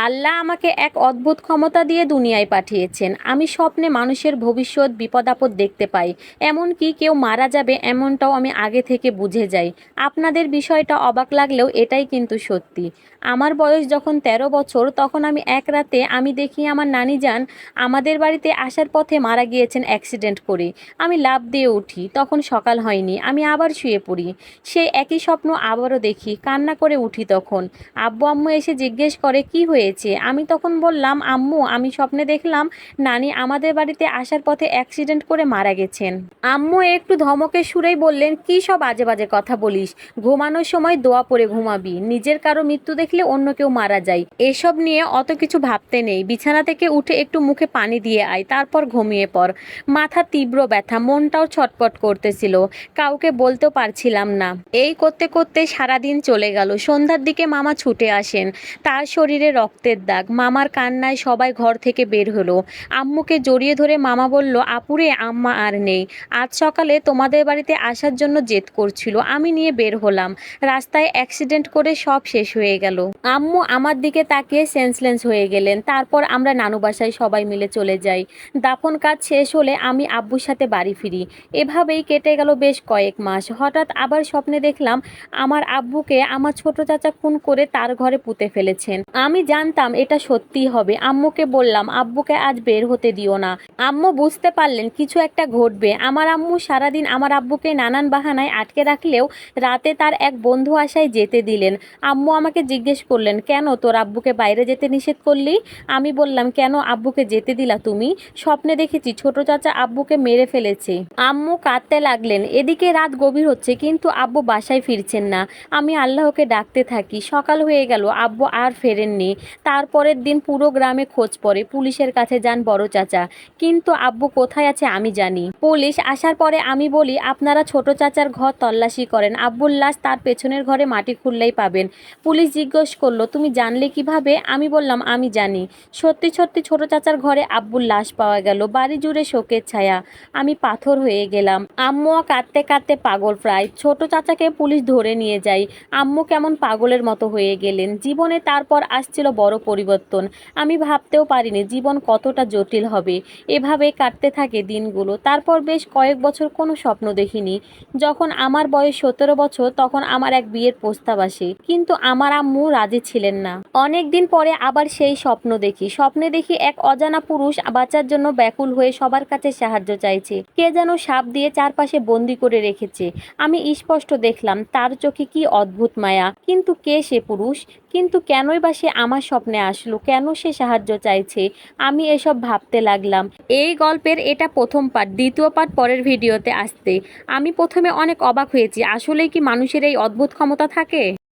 আল্লাহ আমাকে এক অদ্ভুত ক্ষমতা দিয়ে দুনিয়ায় পাঠিয়েছেন। আমি স্বপ্নে মানুষের ভবিষ্যৎ বিপদ-আপদ দেখতে পাই। এমনকি কেউ মারা যাবে এমনটাও আমি আগে থেকে বুঝে যাই। আপনাদের বিষয়টা অবাক লাগলেও এটাই কিন্তু সত্যি। আমার বয়স যখন ১৩ বছর তখন আমি এক রাতে দেখি আমার নানি যান আমাদের বাড়িতে আসার পথে মারা গিয়েছেন অ্যাক্সিডেন্ট করে। আমি লাফ দিয়ে উঠি, তখন সকাল হয়নি। আমি আবার শুয়ে পড়ি। সেই একই স্বপ্ন আবারও দেখি, কান্না করে উঠি তখন। আব্বু আম্মু এসে জিজ্ঞেস করে কি হয়েছে। আমি তখন বললাম, আম্মু আমি স্বপ্নে দেখলাম নানি আমাদের বাড়িতে আসার পথে অ্যাক্সিডেন্ট করে মারা গেছেন। আম্মু একটু ধমকের সুরেই বললেন, কি সব বাজে বাজে কথা বলিস, ঘুমানোর সময় দোয়া পড়ে ঘুমাবি, নিজের কারো মৃত্যু দেখলে অন্য কেউ মারা যায়, এসব নিয়ে অত কিছু ভাবতে নেই, বিছানা থেকে উঠে একটু মুখে পানি দিয়ে আয়, তারপর ঘুমিয়ে পড়। মাথা তীব্র ব্যথা, মনটাও ছটপট করতেছিল, কাউকে বলতেও পারছিলাম না। এই করতে করতে সারাদিন চলে গেল। সন্ধ্যার দিকে মামা ছুটে আসেন, তার শরীরে রক্তের দাগ। মামার কান্নায় সবাই ঘর থেকে বের হলো। আম্মুকে জড়িয়ে ধরে মামা বলল, আপুরে আম্মা আর নেই, আজ সকালে তোমাদের বাড়িতে আসার জন্য জেদ করছিল, আমি নিয়ে বের হলাম, রাস্তায় অ্যাক্সিডেন্ট করে সব শেষ হয়ে গেল। আম্মু আমার দিকে তাকিয়ে সেন্সলেস হয়ে গেলেন। তারপর আমরা নানু বাসায় সবাই মিলে চলে যাই। দাফন কাজ শেষ হলে আমি আব্বুর সাথে বাড়ি ফিরি। এভাবেই কেটে গেল বেশ কয়েক মাস। হঠাৎ আবার স্বপ্নে দেখলাম আমার আব্বুকে আমার ছোট চাচা খুন করে তার ঘরে পুঁতে ফেলেছেন। আমি জানতাম এটা সত্যিই হবে। আম্মুকে বললাম, আব্বুকে আজ বের হতে দিও না। আম্মু বুঝতে পারলেন কিছু একটা ঘটবে। আমার আম্মু সারাদিন আমার আব্বুকে নানান বাহানায় আটকে রাখলেও রাতে তার এক বন্ধু আসায় যেতে দিলেন। আম্মু আমাকে জিজ্ঞেস করলেন, কেন তোর আব্বুকে বাইরে যেতে নিষেধ করলি? আমি বললাম, কেন আব্বুকে যেতে দিলা তুমি? স্বপ্নে দেখেছি ছোট চাচা আব্বুকে মেরে ফেলেছে। আম্মু কাঁদতে লাগলেন। এদিকে রাত গভীর হচ্ছে, কিন্তু আব্বু বাসায় ফিরছেন না। আমি আল্লাহকে ডাকতে থাকি। সকাল হয়ে গেল, আব্বু আর ফেরেননি। তারপরের দিন পুরো গ্রামে খোঁজ পড়ে, পুলিশের কাছে যান বড় চাচা, কিন্তু আব্বু কোথায় আছে আমি জানি। পুলিশ আসার পরে আমি বলি, আপনারা ছোট চাচার ঘর তল্লাশি করেন, আব্বুর লাশ তার পেছনের ঘরে মাটি খুঁড়লেই পাবেন। পুলিশ জিজ্ঞেস করলো, তুমি জানলে কিভাবে? আমি বললাম, আমি জানি। সত্যি সত্যি ছোট চাচার ঘরে আব্বুর লাশ পাওয়া গেল। বাড়ি জুড়ে শোকের ছায়া। আমি পাথর হয়ে গেলাম। আম্মুও কাঁদতে কাঁদতে পাগল প্রায়। ছোট চাচাকে পুলিশ ধরে নিয়ে যায়। আম্মু কেমন পাগলের মতো হয়ে গেলেন। জীবনে তারপর আসছিল বড় পরিবর্তন। আমি ভাবতেও পারিনি জীবন কতটা জটিল হবে। এভাবে কাটতে থাকে দিনগুলো। তারপর বেশ কয়েক বছর কোনো স্বপ্ন দেখিনি। যখন আমার বয়স 17 বছর তখন আমার এক বিয়ের প্রস্তাব আসে, কিন্তু আমার আম্মু রাজি ছিলেন না। অনেক দিন পরে আবার সেই স্বপ্ন দেখি। স্বপ্নে দেখি এক অজানা পুরুষ বাঁচার জন্য ব্যাকুল হয়ে সবার কাছে সাহায্য চাইছে। কে যেন সাপ দিয়ে চারপাশে বন্দি করে রেখেছে। আমি স্পষ্ট দেখলাম তার চোখে কি অদ্ভুত মায়া। কিন্তু কে সে পুরুষ? কিন্তু কেনই বা সে আমার স্বপ্নে আসলো? কেন সে সাহায্য চাইছে? আমি এসব ভাবতে লাগলাম। এই গল্পের এটা প্রথম পার্ট, দ্বিতীয় পার্ট পরের ভিডিওতে আসতে। আমি প্রথমে অনেক অবাক হয়েছি, আসলেই কি মানুষের এই অদ্ভুত ক্ষমতা থাকে?